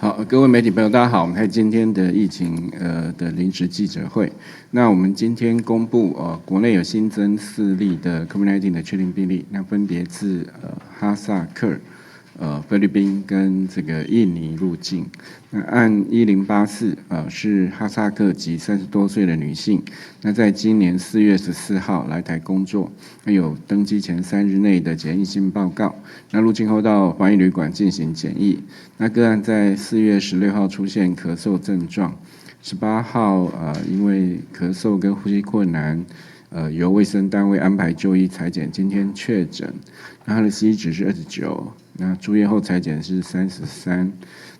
好，各位媒体朋友，大家好。我们看今天的疫情的临时记者会。那我们今天公布国内有新增4例的 COVID-19 的确定病例，那分别自哈萨克、菲律宾跟这个印尼入境。那按1084是哈萨克籍30多岁的女性，那在今年4月14号来台工作，那有登机前3日内的检疫性报告，那入境后到防疫旅馆进行检疫。那个案在4月16号出现咳嗽症状，18号因为咳嗽跟呼吸困难，由卫生单位安排就医采检，今天确诊，那他的 CT 值是29，那住院后采检是33，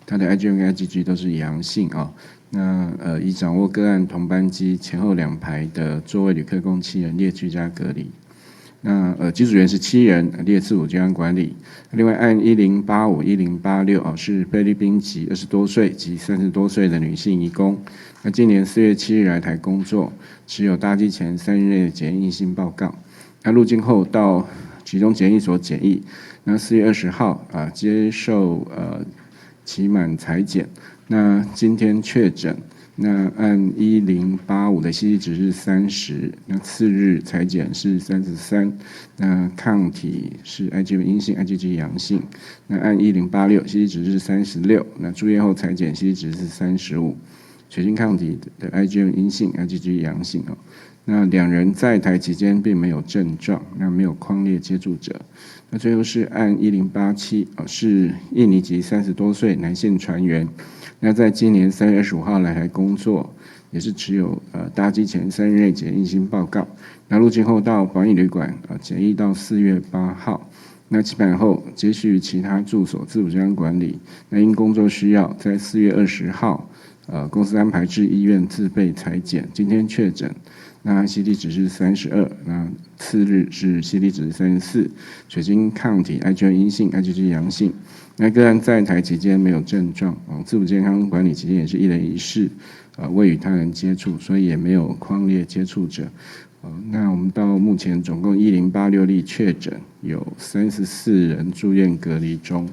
他的 IgM 跟 IgG 都是阳性啊。那已掌握个案同班机前后2排的座位旅客共7人，列居家隔离。那机组员是7人，列自我健康管理。另外按1085、1086是菲律宾籍20多岁及30多岁的女性移工。那今年4月7日来台工作，持有搭机前3日内的检疫阴性报告。那入境后到集中检疫所检疫。那4月20号接受期满采检。那今天确诊。那按1085的 CT 值是30，那次日采检是33，那抗体是 IgM 阴性 ，IgG 阳性。那按1086 CT 值是36，那住院后采检 CT 值是35，血清抗体的 IgM 阴性 ，IgG 阳性哦。那2人在台期间并没有症状，那没有匡列接触者。那最后是按1087是印尼籍30多岁男性船员。那在今年3月25号来台工作，也是持有搭机前3日内检疫新报告。那入境后到防疫旅馆检疫到4月8号。那期满后接续其他住所自主健康管理。那因工作需要，在4月20号公司安排至医院自费采检，今天确诊。那 CT 值是32，那次日是 CT 值34，血清抗体 IgM 阴性 ，IgG 阳性。那个案在台期间没有症状，自主健康管理期间也是1人1室，未与他人接触，所以也没有匡列接触者。那我们到目前总共1086例确诊，有34人住院隔离中。